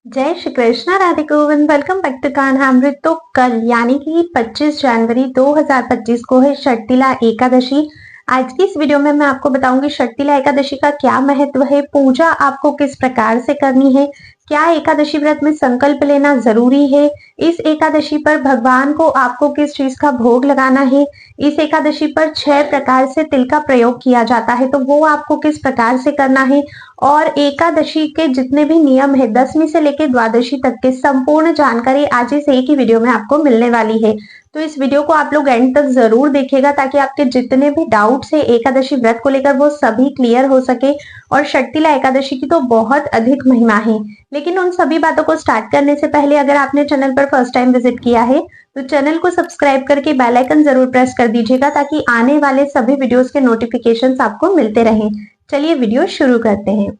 जय Shri Krishna, Radhe Govind. Welcome back to Kanhamrit. तो कल यानी कि 25 जनवरी 2025 को है षटतिला एकादशी। आज की इस वीडियो में मैं आपको बताऊंगी षटतिला एकादशी का क्या महत्व है, पूजा आपको किस प्रकार से करनी है, क्या एकादशी व्रत में संकल्प लेना जरूरी है, इस एकादशी पर भगवान को आपको किस चीज का भोग लगाना है, इस एकादशी पर 6 प्रकार से तिल का प्रयोग किया जाता है तो वो आपको किस प्रकार से करना है, और एकादशी के जितने भी नियम है 10वीं से लेकर द्वादशी तक के संपूर्ण जानकारी आज इस एक ही वीडियो में आपको मिलने वाली है। तो इस वीडियो को आप लोग एंड तक जरूर देखिएगा ताकि आपके जितने भी डाउट्स है एकादशी व्रत को लेकर वो सभी क्लियर हो सके। और षटतिला एकादशी की तो बहुत अधिक महिमा है, लेकिन उन सभी बातों को स्टार्ट करने से पहले अगर आपने चैनल पर फर्स्ट टाइम विजिट किया है तो चैनल को सब्सक्राइब करके बेल आइकन जरूर प्रेस कर दीजिएगा ताकि आने वाले सभी वीडियोस के नोटिफिकेशंस आपको मिलते रहें। चलिए वीडियो शुरू करते हैं।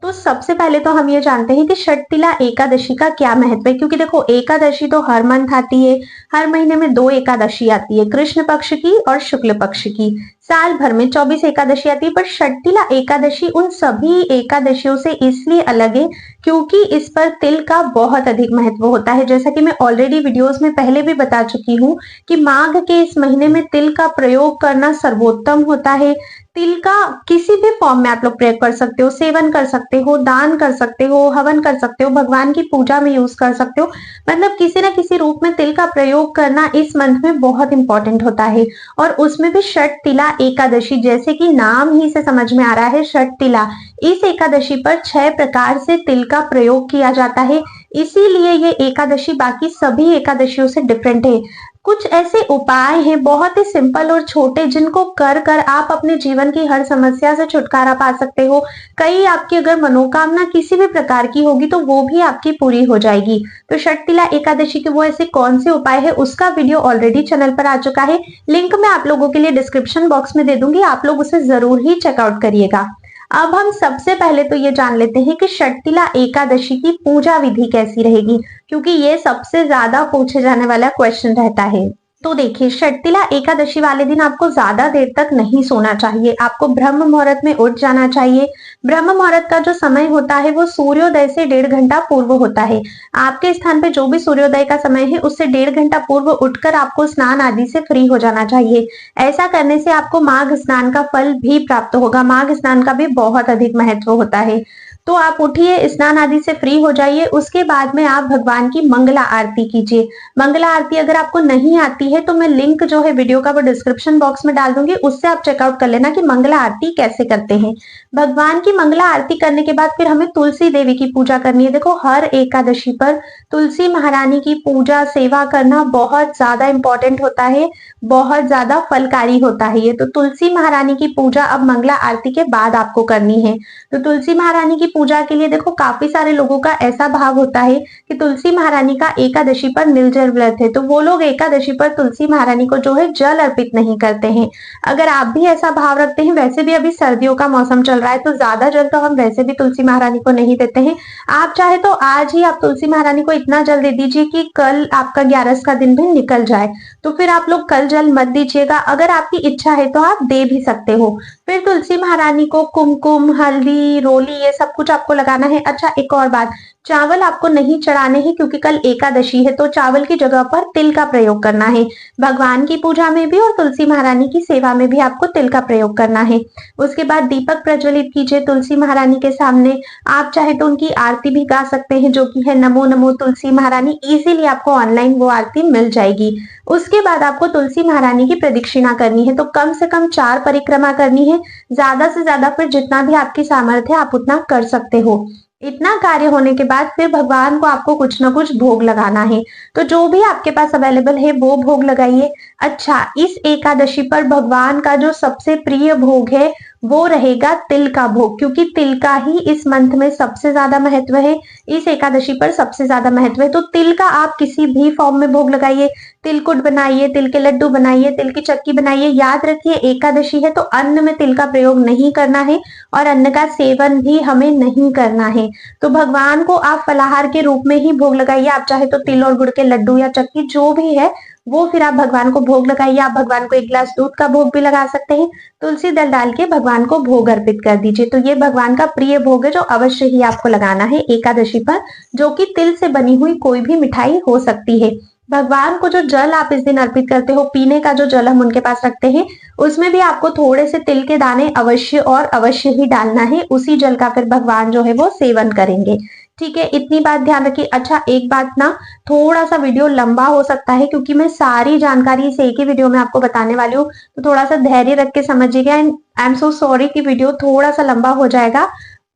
तो सबसे पहले तो हम ये जानते हैं कि षटतिला एकादशी का क्या महत्व है, क्योंकि देखो एकादशी तो हर मंथ आती है, हर महीने में 2 एकादशी आती है, कृष्ण पक्ष की और शुक्ल पक्ष की। साल भर में 24 एकादशी आती है, पर षटतिला एकादशी उन सभी एकादशियों से इसलिए अलग है क्योंकि इस पर तिल का बहुत अधिक महत्व होता है। जैसा कि मैं ऑलरेडी वीडियोस में पहले भी बता चुकी हूँ कि माघ के इस महीने में तिल का प्रयोग करना सर्वोत्तम होता है। तिल का किसी भी फॉर्म में आप लोग प्रयोग कर सकते हो, सेवन कर सकते हो, दान कर सकते हो, हवन कर सकते हो, भगवान की पूजा में यूज कर सकते हो, मतलब किसी ना किसी रूप में तिल का प्रयोग करना इस मंथ में बहुत इंपॉर्टेंट होता है। और उसमें भी षटतिला एकादशी, जैसे कि नाम ही से समझ में आ रहा है षटतिला, इस एकादशी पर 6 प्रकार से तिल का प्रयोग किया जाता है, इसीलिए ये एकादशी बाकी सभी एकादशियों से डिफरेंट है। कुछ ऐसे उपाय हैं बहुत ही सिंपल और छोटे जिनको कर कर आप अपने जीवन की हर समस्या से छुटकारा पा सकते हो। कई आपकी अगर मनोकामना किसी भी प्रकार की होगी तो वो भी आपकी पूरी हो जाएगी। तो षटतिला एकादशी के वो ऐसे कौन से उपाय है उसका वीडियो ऑलरेडी चैनल पर आ चुका है, लिंक मैं आप लोगों के लिए डिस्क्रिप्शन बॉक्स में दे दूंगी, आप लोग उसे जरूर ही चेकआउट करिएगा। अब हम सबसे पहले तो ये जान लेते हैं कि षटतिला एकादशी की पूजा विधि कैसी रहेगी, क्योंकि ये सबसे ज्यादा पूछे जाने वाला क्वेश्चन रहता है। तो देखिए, षटतिला एकादशी वाले दिन आपको ज्यादा देर तक नहीं सोना चाहिए, आपको ब्रह्म मुहूर्त में उठ जाना चाहिए। ब्रह्म मुहूर्त का जो समय होता है वो सूर्योदय से 1.5 घंटा पूर्व होता है। आपके स्थान पे जो भी सूर्योदय का समय है उससे 1.5 घंटा पूर्व उठकर आपको स्नान आदि से फ्री हो जाना चाहिए। ऐसा करने से आपको माघ स्नान का फल भी प्राप्त होगा। माघ स्नान का भी बहुत अधिक महत्व होता है। तो आप उठिए, स्नान आदि से फ्री हो जाइए, उसके बाद में आप भगवान की मंगला आरती कीजिए। मंगला आरती अगर आपको नहीं आती है तो मैं लिंक जो है वीडियो का वो डिस्क्रिप्शन बॉक्स में डाल दूंगी, उससे आप चेकआउट कर लेना कि मंगला आरती कैसे करते हैं। भगवान की मंगला आरती करने के बाद फिर हमें तुलसी देवी की पूजा करनी है। देखो, हर एकादशी पर तुलसी महारानी की पूजा सेवा करना बहुत ज्यादा इंपॉर्टेंट होता है, बहुत ज्यादा फलकारी होता है ये। तो तुलसी महारानी की पूजा अब मंगला आरती के बाद आपको करनी है। तो तुलसी महारानी की पूजा के लिए देखो काफी सारे लोगों का ऐसा भाव होता है कि तुलसी महारानी का एकादशी पर निर्जल व्रत है, तो वो लोग एकादशी पर तुलसी महारानी को जो है जल अर्पित नहीं करते हैं। अगर आप भी ऐसा भाव रखते हैं, वैसे भी अभी सर्दियों का मौसम चल रहा है तो ज्यादा जल तो हम वैसे भी तुलसी महारानी को नहीं देते हैं। आप चाहे तो आज ही आप तुलसी महारानी को इतना जल दे दीजिए कि कल आपका 11 का दिन भी निकल जाए। तो फिर आप लोग कल जल मत दीजिएगा, अगर आपकी इच्छा है तो आप दे भी सकते हो। फिर तुलसी महारानी को कुमकुम, हल्दी, रोली ये सब कुछ आपको लगाना है। अच्छा, एक और बात, चावल आपको नहीं चढ़ाने हैं क्योंकि कल एकादशी है, तो चावल की जगह पर तिल का प्रयोग करना है। भगवान की पूजा में भी और तुलसी महारानी की सेवा में भी आपको तिल का प्रयोग करना है। उसके बाद दीपक प्रज्वलित कीजिए तुलसी महारानी के सामने। आप चाहे तो उनकी आरती भी गा सकते हैं जो कि है नमो नमो तुलसी महारानी, इजीली आपको ऑनलाइन वो आरती मिल जाएगी। उसके बाद आपको तुलसी महारानी की प्रदक्षिणा करनी है, तो कम से कम 4 परिक्रमा करनी है, ज्यादा से ज्यादा फिर जितना भी आपकी सामर्थ्य है आप उतना कर सकते हो। इतना कार्य होने के बाद फिर भगवान को आपको कुछ ना कुछ भोग लगाना है, तो जो भी आपके पास अवेलेबल है वो भोग लगाइए। अच्छा, इस एकादशी पर भगवान का जो सबसे प्रिय भोग है वो रहेगा तिल का भोग, क्योंकि तिल का ही इस मंथ में सबसे ज्यादा महत्व है, इस एकादशी पर सबसे ज्यादा महत्व है। तो तिल का आप किसी भी फॉर्म में भोग लगाइए, तिलकुट बनाइए, तिल के लड्डू बनाइए, तिल की चक्की बनाइए। याद रखिए, एकादशी है तो अन्न में तिल का प्रयोग नहीं करना है और अन्न का सेवन भी हमें नहीं करना है। तो भगवान को आप फलाहार के रूप में ही भोग लगाइए। आप चाहे तो तिल और गुड़ के लड्डू या चक्की जो भी है वो फिर आप भगवान को भोग लगाइए। आप भगवान को 1 गिलास दूध का भोग भी लगा सकते हैं। तुलसी दल डाल के भगवान को भोग अर्पित कर दीजिए। तो ये भगवान का प्रिय भोग है जो अवश्य ही आपको लगाना है एकादशी पर, जो कि तिल से बनी हुई कोई भी मिठाई हो सकती है। भगवान को जो जल आप इस दिन अर्पित करते हो, पीने का जो जल हम उनके पास रखते हैं, उसमें भी आपको थोड़े से तिल के दाने अवश्य और अवश्य ही डालना है। उसी जल का फिर भगवान जो है वो सेवन करेंगे। ठीक है, इतनी बात ध्यान रखिए। अच्छा, एक बात ना, थोड़ा सा वीडियो लंबा हो सकता है क्योंकि मैं सारी जानकारी इस एक ही वीडियो में आपको बताने वाली हूँ, तो थोड़ा सा धैर्य रख के समझिएगा। And I am so sorry कि वीडियो थोड़ा सा लंबा हो जाएगा,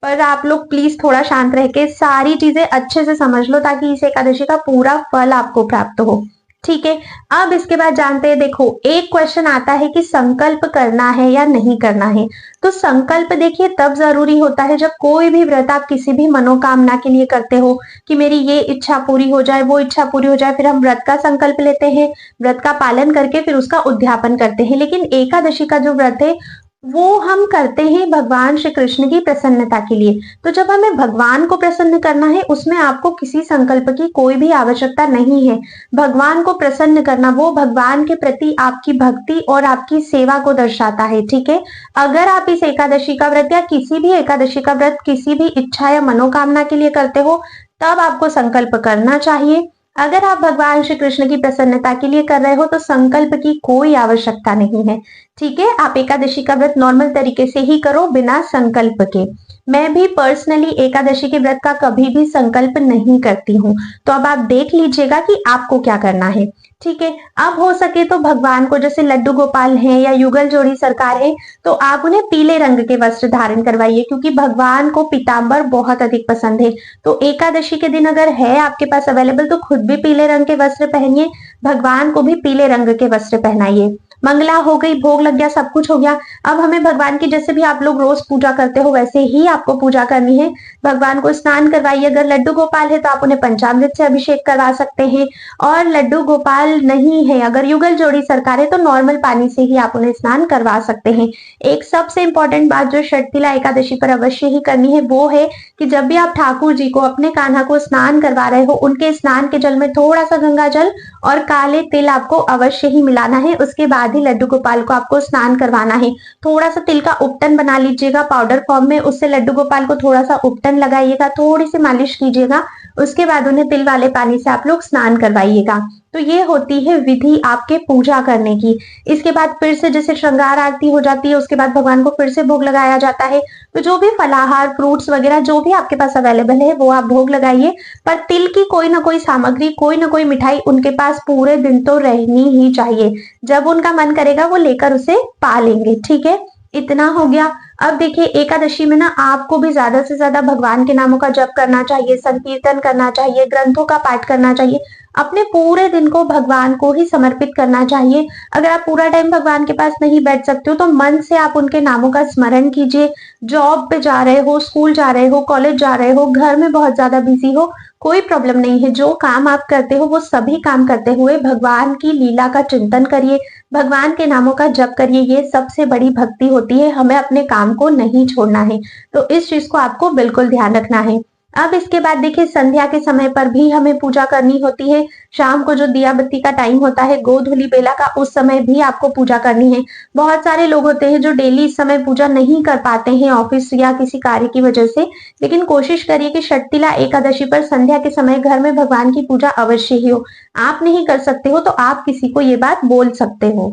पर आप लोग प्लीज थोड़ा शांत रह के सारी चीजें अच्छे से समझ लो ताकि इस एकादशी का पूरा फल आपको प्राप्त हो। ठीक है, अब इसके बाद जानते हैं। देखो, एक क्वेश्चन आता है कि संकल्प करना है या नहीं करना है। तो संकल्प देखिए तब जरूरी होता है जब कोई भी व्रत आप किसी भी मनोकामना के लिए करते हो कि मेरी ये इच्छा पूरी हो जाए, वो इच्छा पूरी हो जाए, फिर हम व्रत का संकल्प लेते हैं, व्रत का पालन करके फिर उसका उद्यापन करते हैं। लेकिन एकादशी का जो व्रत है वो हम करते हैं भगवान श्री कृष्ण की प्रसन्नता के लिए। तो जब हमें भगवान को प्रसन्न करना है, उसमें आपको किसी संकल्प की कोई भी आवश्यकता नहीं है। भगवान को प्रसन्न करना वो भगवान के प्रति आपकी भक्ति और आपकी सेवा को दर्शाता है। ठीक है, अगर आप इस एकादशी का व्रत या किसी भी एकादशी का व्रत किसी भी इच्छा या मनोकामना के लिए करते हो, तब आपको संकल्प करना चाहिए। अगर आप भगवान श्री कृष्ण की प्रसन्नता के लिए कर रहे हो तो संकल्प की कोई आवश्यकता नहीं है। ठीक है, आप एकादशी का व्रत नॉर्मल तरीके से ही करो बिना संकल्प के। मैं भी पर्सनली एकादशी के व्रत का कभी भी संकल्प नहीं करती हूँ। तो अब आप देख लीजिएगा कि आपको क्या करना है। ठीक है, अब हो सके तो भगवान को, जैसे लड्डू गोपाल हैं या युगल जोड़ी सरकार है, तो आप उन्हें पीले रंग के वस्त्र धारण करवाइए क्योंकि भगवान को पीतांबर बहुत अधिक पसंद है। तो एकादशी के दिन अगर है आपके पास अवेलेबल तो खुद भी पीले रंग के वस्त्र पहनिए, भगवान को भी पीले रंग के वस्त्र पहनाइए। मंगला हो गई, भोग लग गया, सब कुछ हो गया। अब हमें भगवान की, जैसे भी आप लोग रोज पूजा करते हो वैसे ही आपको पूजा करनी है। भगवान को स्नान करवाइए। अगर लड्डू गोपाल है तो आप उन्हें पंचामृत से अभिषेक करवा सकते हैं, और लड्डू गोपाल नहीं है, अगर युगल जोड़ी सरकार है तो नॉर्मल पानी से ही आप उन्हें स्नान करवा सकते हैं। एक सबसे इंपॉर्टेंट बात जो षटतिला एकादशी पर अवश्य ही करनी है वो है कि जब भी आप ठाकुर जी को, अपने कान्हा को स्नान करवा रहे हो, उनके स्नान के जल में थोड़ा सा गंगा जल और काले तिल आपको अवश्य ही मिलाना है। उसके बाद ही लड्डू गोपाल को आपको स्नान करवाना है। थोड़ा सा तिल का उपटन बना लीजिएगा पाउडर फॉर्म में, उससे लड्डू गोपाल को थोड़ा सा उपटन लगाइएगा, थोड़ी सी मालिश कीजिएगा। उसके बाद उन्हें तिल वाले पानी से आप लोग स्नान करवाइएगा। तो ये होती है विधि आपके पूजा करने की। इसके बाद फिर से जैसे श्रृंगार आरती हो जाती है, उसके बाद भगवान को फिर से भोग लगाया जाता है। तो जो भी फलाहार, फ्रूट्स वगैरह जो भी आपके पास अवेलेबल है वो आप भोग लगाइए, पर तिल की कोई ना कोई सामग्री, कोई ना कोई मिठाई उनके पास पूरे दिन तो रहनी ही चाहिए। जब उनका मन करेगा वो लेकर उसे पा लेंगे। ठीक है, इतना हो गया। अब देखिए, एकादशी में ना आपको भी ज्यादा से ज्यादा भगवान के नामों का जप करना चाहिए, संकीर्तन करना चाहिए, ग्रंथों का पाठ करना चाहिए। अपने पूरे दिन को भगवान को ही समर्पित करना चाहिए। अगर आप पूरा टाइम भगवान के पास नहीं बैठ सकते हो तो मन से आप उनके नामों का स्मरण कीजिए। जॉब पे जा रहे हो, स्कूल जा रहे हो, कॉलेज जा रहे हो, घर में बहुत ज्यादा बिजी हो, कोई प्रॉब्लम नहीं है। जो काम आप करते हो वो सभी काम करते हुए भगवान की लीला का चिंतन करिए, भगवान के नामों का जप करिए। ये सबसे बड़ी भक्ति होती है, हमें अपने काम को नहीं छोड़ना है। तो इस चीज को आपको बिल्कुल ध्यान रखना है। अब इसके बाद देखिए, संध्या के समय पर भी हमें पूजा करनी होती है। शाम को जो दिया बत्ती का टाइम होता है, गोधूली बेला का, उस समय भी आपको पूजा करनी है। बहुत सारे लोग होते हैं जो डेली इस समय पूजा नहीं कर पाते हैं ऑफिस या किसी कार्य की वजह से, लेकिन कोशिश करिए कि षटतिला एकादशी पर संध्या के समय घर में भगवान की पूजा अवश्य ही हो। आप नहीं कर सकते हो तो आप किसी को ये बात बोल सकते हो।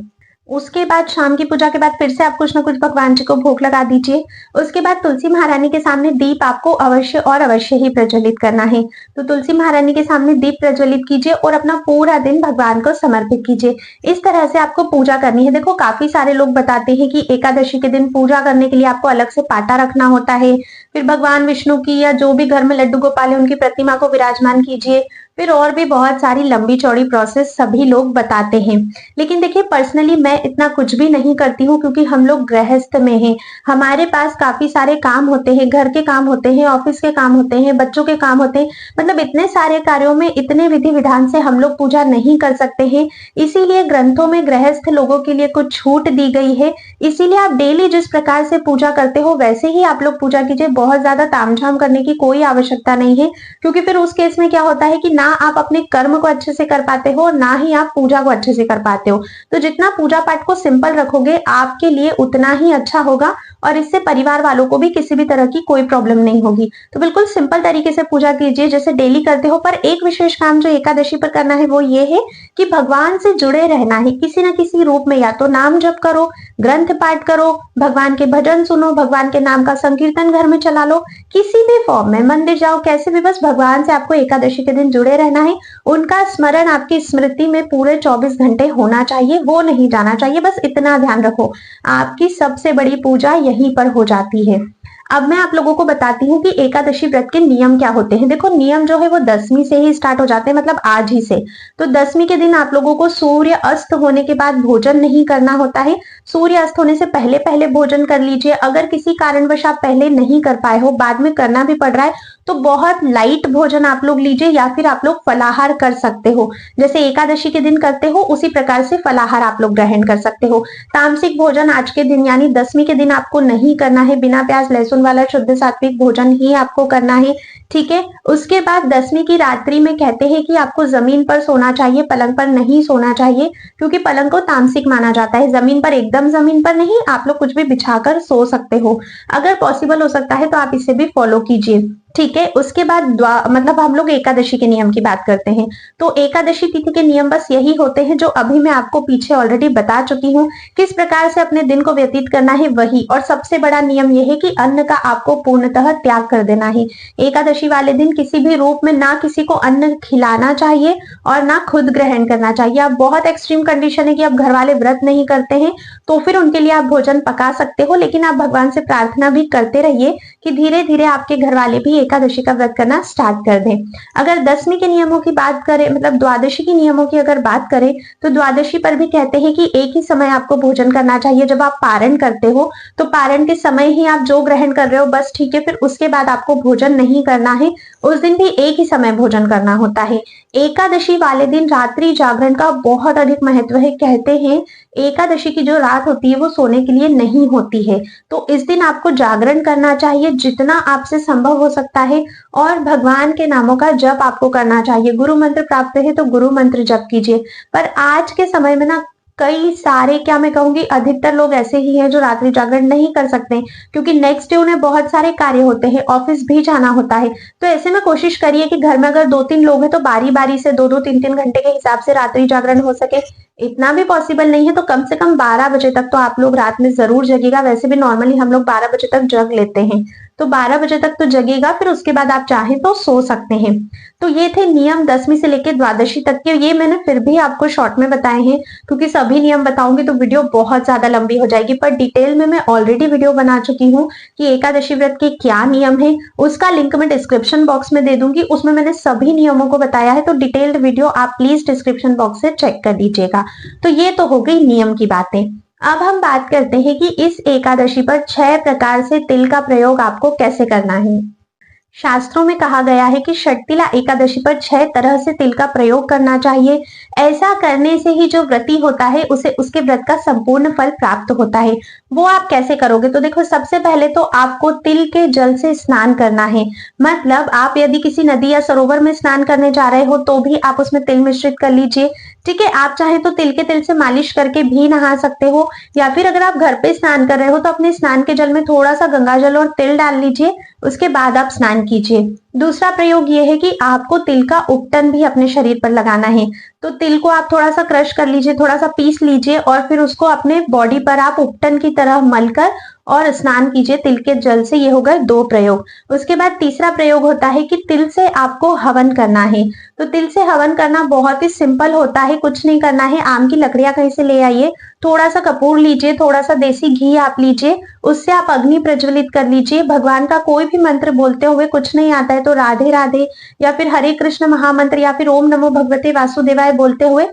उसके बाद शाम की पूजा के बाद फिर से आप कुछ ना कुछ भगवान जी को भोग लगा दीजिए। उसके बाद तुलसी महारानी के सामने दीप आपको अवश्य और अवश्य ही प्रज्वलित करना है। तो तुलसी महारानी के सामने दीप प्रज्वलित कीजिए और अपना पूरा दिन भगवान को समर्पित कीजिए। इस तरह से आपको पूजा करनी है। देखो, काफी सारे लोग बताते हैं कि एकादशी के दिन पूजा करने के लिए आपको अलग से पाटा रखना होता है, फिर भगवान विष्णु की या जो भी घर में लड्डू गोपाल है उनकी प्रतिमा को विराजमान कीजिए, फिर और भी बहुत सारी लंबी चौड़ी प्रोसेस सभी लोग बताते हैं। लेकिन देखिए, पर्सनली मैं इतना कुछ भी नहीं करती हूँ क्योंकि हम लोग गृहस्थ में हैं। हमारे पास काफी सारे काम होते हैं, घर के काम होते हैं, ऑफिस के काम होते हैं, बच्चों के काम होते हैं, मतलब इतने सारे कार्यों में इतने विधि विधान से हम लोग पूजा नहीं कर सकते हैं। इसीलिए ग्रंथों में गृहस्थ लोगों के लिए कुछ छूट दी गई है। इसीलिए आप डेली जिस प्रकार से पूजा करते हो वैसे ही आप लोग पूजा कीजिए। बहुत ज्यादा तामझाम करने की कोई आवश्यकता नहीं है, क्योंकि फिर उस केस में क्या होता है कि ना आप अपने कर्म को अच्छे से कर पाते हो, ना ही आप पूजा को अच्छे से कर पाते हो। तो जितना पूजा पाठ को सिंपल रखोगे आपके लिए उतना ही अच्छा होगा और इससे परिवार वालों को भी किसी भी तरह की कोई प्रॉब्लम नहीं होगी। तो बिल्कुल सिंपल तरीके से पूजा कीजिए जैसे डेली करते हो, पर एक विशेष काम जो एकादशी पर करना है वो ये है कि भगवान से जुड़े रहना है किसी न किसी रूप में। या तो नाम जप करो, ग्रंथ पाठ करो, भगवान के भजन सुनो, भगवान के नाम का संकीर्तन घर में चला लो, किसी भी फॉर्म में मंदिर जाओ, कैसे भी, बस भगवान से आपको एकादशी के दिन जुड़े रहना है। उनका स्मरण आपकी स्मृति में पूरे 24 घंटे होना चाहिए, वो नहीं जाना चाहिए, बस इतना ध्यान रखो। आपकी सबसे बड़ी पूजा यहीं पर हो जाती है। अब मैं आप लोगों को बताती हूँ कि एकादशी व्रत के नियम क्या होते हैं। देखो नियम जो है वो 10वीं से ही स्टार्ट हो जाते हैं, मतलब आज ही से। तो 10वीं के दिन आप लोगों को सूर्य अस्त होने के बाद भोजन नहीं करना होता है। सूर्य अस्त होने से पहले पहले भोजन कर लीजिए। अगर किसी कारणवश आप पहले नहीं कर पाए हो, बाद में करना भी पड़ रहा है, तो बहुत लाइट भोजन आप लोग लीजिए, या फिर आप लोग फलाहार कर सकते हो। जैसे एकादशी के दिन करते हो उसी प्रकार से फलाहार आप लोग ग्रहण कर सकते हो। तामसिक भोजन आज के दिन यानी 10वीं के दिन आपको नहीं करना है। बिना प्याज लहसुन वाला शुद्ध सात्विक भोजन ही आपको करना है, ठीक है। उसके बाद 10वीं की रात्रि में कहते हैं कि आपको जमीन पर सोना चाहिए, पलंग पर नहीं सोना चाहिए, क्योंकि पलंग को तामसिक माना जाता है। जमीन पर, एकदम जमीन पर नहीं, आप लोग कुछ भी बिछाकर सो सकते हो। अगर पॉसिबल हो सकता है तो आप इसे भी फॉलो कीजिए, ठीक है। उसके बाद मतलब हम लोग एकादशी के नियम की बात करते हैं। तो एकादशी तिथि के नियम बस यही होते हैं जो अभी मैं आपको पीछे ऑलरेडी बता चुकी हूँ। किस प्रकार से अपने दिन को व्यतीत करना है वही, और सबसे बड़ा नियम यह है कि अन्न का आपको पूर्णतः त्याग कर देना है। एकादशी वाले दिन किसी भी रूप में ना किसी को अन्न खिलाना चाहिए और ना खुद ग्रहण करना चाहिए। अब बहुत एक्सट्रीम कंडीशन है कि अब घर वाले व्रत नहीं करते हैं तो फिर उनके लिए आप भोजन पका सकते हो, लेकिन आप भगवान से प्रार्थना भी करते रहिए कि धीरे धीरे आपके घर वाले भी एकादशी का व्रत करना स्टार्ट कर दें। अगर 10वीं के नियमों की बात करें, मतलब द्वादशी के नियमों की अगर बात करें, तो द्वादशी पर भी कहते हैं कि एक ही समय आपको भोजन करना चाहिए। जब आप पारण करते हो तो पारण के समय ही आप जो ग्रहण कर रहे हो बस, ठीक है, फिर उसके बाद आपको भोजन नहीं करना है। उस दिन भी एक ही समय भोजन करना होता है। एकादशी वाले दिन रात्रि जागरण का बहुत अधिक महत्व है। कहते हैं एकादशी की जो रात होती है वो सोने के लिए नहीं होती है, तो इस दिन आपको जागरण करना चाहिए जितना आपसे संभव हो सकता है, और भगवान के नामों का जप आपको करना चाहिए। गुरु मंत्र प्राप्त है तो गुरु मंत्र जप कीजिए। पर आज के समय में ना कई सारे, क्या मैं कहूंगी अधिकतर लोग ऐसे ही हैं जो रात्रि जागरण नहीं कर सकते, क्योंकि नेक्स्ट डे उन्हें बहुत सारे कार्य होते हैं, ऑफिस भी जाना होता है। तो ऐसे में कोशिश करिए कि घर में अगर 2-3 लोग हैं तो बारी बारी से 2-2 3-3 घंटे के हिसाब से रात्रि जागरण हो सके। इतना भी पॉसिबल नहीं है तो कम से कम 12 बजे तक तो आप लोग रात में जरूर जगिएगा। वैसे भी नॉर्मली हम लोग 12 बजे तक जग लेते हैं, तो 12 बजे तक तो जगेगा, फिर उसके बाद आप चाहें तो सो सकते हैं। तो ये थे नियम 10वीं से लेकर द्वादशी तक के। ये मैंने फिर भी आपको शॉर्ट में बताए हैं, क्योंकि सभी नियम बताऊंगी तो वीडियो बहुत ज्यादा लंबी हो जाएगी। पर डिटेल में मैं ऑलरेडी वीडियो बना चुकी हूँ कि एकादशी व्रत के क्या नियम है, उसका लिंक मैं डिस्क्रिप्शन बॉक्स में दे दूंगी। उसमें मैंने सभी नियमों को बताया है, तो डिटेल्ड वीडियो आप प्लीज डिस्क्रिप्शन बॉक्स से चेक कर लीजिएगा। तो ये तो हो गई नियम की बातें। अब हम बात करते हैं कि इस एकादशी पर 6 प्रकार से तिल का प्रयोग आपको कैसे करना है। शास्त्रों में कहा गया है कि षटतिला एकादशी पर 6 तरह से तिल का प्रयोग करना चाहिए। ऐसा करने से ही जो व्रती होता है उसे उसके व्रत का संपूर्ण फल प्राप्त होता है। वो आप कैसे करोगे, तो देखो सबसे पहले तो आपको तिल के जल से स्नान करना है। मतलब आप यदि किसी नदी या सरोवर में स्नान करने जा रहे हो तो भी आप उसमें तिल मिश्रित कर लीजिए, ठीक है। आप चाहे तो तिल के तेल से मालिश करके भी नहा सकते हो, या फिर अगर आप घर पे स्नान कर रहे हो तो अपने स्नान के जल में थोड़ा सा गंगा जल और तिल डाल लीजिए, उसके बाद आप स्नान कीजिए। दूसरा प्रयोग ये है कि आपको तिल का उपटन भी अपने शरीर पर लगाना है। तो तिल को आप थोड़ा सा क्रश कर लीजिए, थोड़ा सा पीस लीजिए, और फिर उसको अपने बॉडी पर आप उपटन की तरह मलकर और स्नान कीजिए तिल के जल से। ये हो गए 2 प्रयोग। उसके बाद तीसरा प्रयोग होता है कि तिल से आपको हवन करना है। तो तिल से हवन करना बहुत ही सिंपल होता है, कुछ नहीं करना है। आम की लकड़ियां कहीं से ले आइए, थोड़ा सा कपूर लीजिए, थोड़ा सा देसी घी आप लीजिए, उससे आप अग्नि प्रज्वलित कर लीजिए। भगवान का कोई भी मंत्र बोलते हुए, कुछ नहीं आता है तो राधे राधे या फिर हरे कृष्ण महामंत्र या फिर ओम नमो भगवते वासुदेवाय बोलते हुए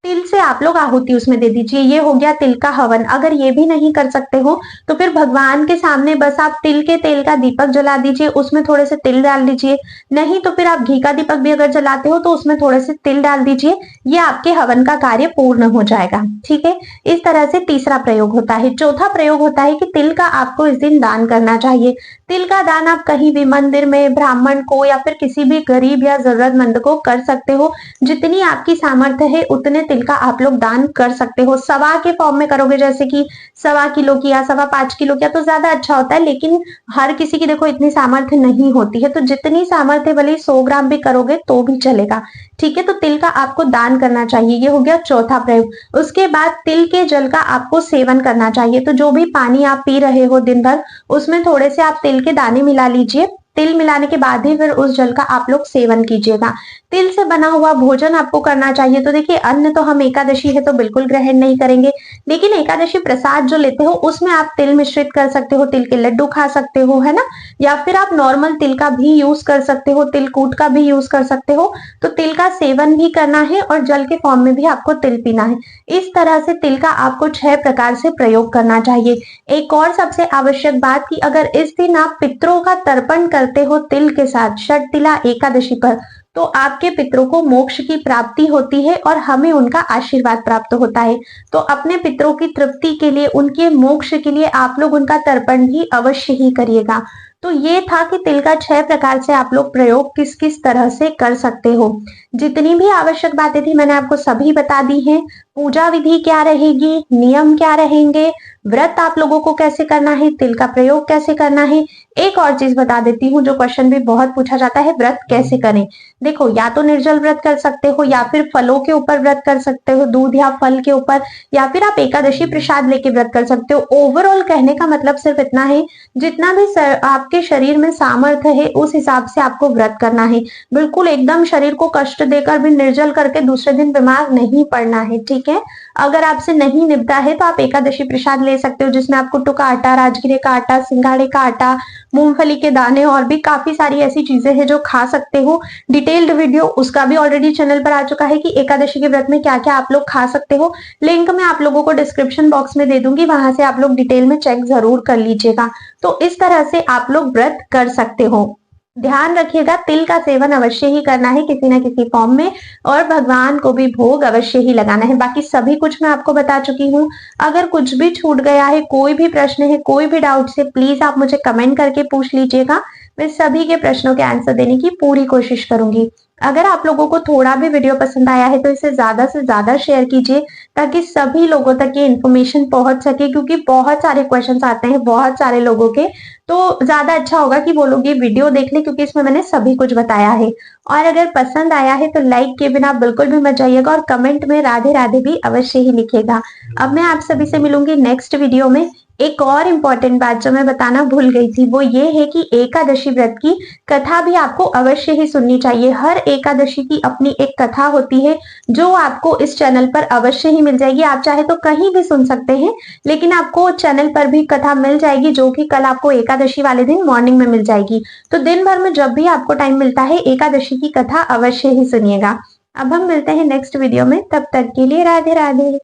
तिल से आप लोग आहुति उसमें दे दीजिए। ये हो गया तिल का हवन। अगर ये भी नहीं कर सकते हो तो फिर भगवान के सामने बस आप तिल के तेल का दीपक जला दीजिए, उसमें थोड़े से तिल डाल दीजिए। नहीं तो फिर आप घी का दीपक भी अगर जलाते हो तो उसमें थोड़े से तिल डाल दीजिए। ये आपके हवन का कार्य पूर्ण हो जाएगा, ठीक है। इस तरह से तीसरा प्रयोग होता है। चौथा प्रयोग होता है कि तिल का आपको इस दिन दान करना चाहिए। तिल का दान आप कहीं भी मंदिर में ब्राह्मण को या फिर किसी भी गरीब या जरूरतमंद को कर सकते हो। जितनी आपकी सामर्थ्य है उतने तिल का आप लोग दान कर सकते हो। सवा के फॉर्म में करोगे, जैसे कि 1.25 किलो किया, 5.25 किलो किया तो ज्यादा अच्छा होता है, लेकिन हर किसी की देखो इतनी सामर्थ्य नहीं होती है, तो जितनी सामर्थ्य भले 100 ग्राम भी करोगे तो भी चलेगा। ठीक है, तो तिल का आपको दान करना चाहिए, ये हो गया चौथा प्रयोग। उसके बाद तिल के जल का आपको सेवन करना चाहिए। तो जो भी पानी आप पी रहे हो दिन भर, उसमें थोड़े से आप तिल के दाने मिला लीजिए। तिल मिलाने के बाद ही फिर उस जल का आप लोग सेवन कीजिएगा। तिल से बना हुआ भोजन आपको करना चाहिए। तो देखिए, अन्न तो हम एकादशी है तो बिल्कुल ग्रहण नहीं करेंगे, लेकिन एकादशी प्रसाद जो लेते हो उसमें आप तिल मिश्रित कर सकते हो, तिल के लड्डू खा सकते हो, है ना, या फिर आप नॉर्मल तिल का भी यूज कर सकते हो, तिलकूट का भी यूज कर सकते हो। तो तिल का सेवन भी करना है और जल के फॉर्म में भी आपको तिल पीना है। इस तरह से तिल का आपको 6 प्रकार से प्रयोग करना चाहिए। एक और सबसे आवश्यक बात कि अगर इस दिन आप पितरों का तर्पण करते हो तिल के साथ षटतिला एकादशी पर, तो आपके पितरों को मोक्ष की प्राप्ति होती है और हमें उनका आशीर्वाद प्राप्त होता है। तो अपने पितरों की तृप्ति के लिए, उनके मोक्ष के लिए आप लोग उनका तर्पण भी अवश्य ही करिएगा। तो ये था कि तिल का 6 प्रकार से आप लोग प्रयोग किस किस तरह से कर सकते हो। जितनी भी आवश्यक बातें थी मैंने आपको सभी बता दी हैं। पूजा विधि क्या रहेगी, नियम क्या रहेंगे, व्रत आप लोगों को कैसे करना है, तिल का प्रयोग कैसे करना है। एक और चीज बता देती हूँ, जो क्वेश्चन भी बहुत पूछा जाता है, व्रत कैसे करें। देखो, या तो निर्जल व्रत कर सकते हो, या फिर फलों के ऊपर व्रत कर सकते हो, दूध या फल के ऊपर, या फिर आप एकादशी प्रसाद लेके व्रत कर सकते हो। ओवरऑल कहने का मतलब सिर्फ इतना है, जितना भी आपके शरीर में सामर्थ्य है उस हिसाब से आपको व्रत करना है। बिल्कुल एकदम शरीर को कष्ट देकर भी निर्जल करके दूसरे दिन बीमार नहीं पड़ना है। ठीक है, अगर आपसे नहीं निपटा है तो आप एकादशी प्रसाद ले सकते हो, जिसमें आप कुट्टू का आटा, राजगिरे का आटा, सिंघाड़े का आटा, मूंगफली के दाने और भी काफी सारी ऐसी चीजें हैं जो खा सकते हो। डिटेल्ड वीडियो उसका भी ऑलरेडी चैनल पर आ चुका है कि एकादशी के व्रत में क्या क्या आप लोग खा सकते हो। लिंक मैं आप लोगों को डिस्क्रिप्शन बॉक्स में दे दूंगी, वहां से आप लोग डिटेल में चेक जरूर कर लीजिएगा। तो इस तरह से आप लोग व्रत कर सकते हो। ध्यान रखिएगा, तिल का सेवन अवश्य ही करना है किसी न किसी फॉर्म में, और भगवान को भी भोग अवश्य ही लगाना है। बाकी सभी कुछ मैं आपको बता चुकी हूँ। अगर कुछ भी छूट गया है, कोई भी प्रश्न है, कोई भी डाउट है, प्लीज आप मुझे कमेंट करके पूछ लीजिएगा। मैं सभी के प्रश्नों के आंसर देने की पूरी कोशिश करूंगी। अगर आप लोगों को थोड़ा भी वीडियो पसंद आया है तो इसे ज्यादा से ज्यादा शेयर कीजिए, ताकि सभी लोगों तक ये इन्फॉर्मेशन पहुंच सके, क्योंकि बहुत सारे क्वेश्चंस आते हैं बहुत सारे लोगों के। तो ज्यादा अच्छा होगा कि वो लोग ये वीडियो देख ले, क्योंकि इसमें मैंने सभी कुछ बताया है। और अगर पसंद आया है तो लाइक के बिना बिल्कुल भी मत जाइएगा, और कमेंट में राधे राधे भी अवश्य ही लिखिएगा। अब मैं आप सभी से मिलूंगी नेक्स्ट वीडियो में। एक और इम्पोर्टेंट बात जो मैं बताना भूल गई थी, वो ये है कि एकादशी व्रत की कथा भी आपको अवश्य ही सुननी चाहिए। हर एकादशी की अपनी एक कथा होती है, जो आपको इस चैनल पर अवश्य ही मिल जाएगी। आप चाहे तो कहीं भी सुन सकते हैं, लेकिन आपको चैनल पर भी कथा मिल जाएगी, जो कि कल आपको एकादशी वाले दिन मॉर्निंग में मिल जाएगी। तो दिन भर में जब भी आपको टाइम मिलता है, एकादशी की कथा अवश्य ही सुनिएगा। अब हम मिलते हैं नेक्स्ट वीडियो में, तब तक के लिए राधे राधे।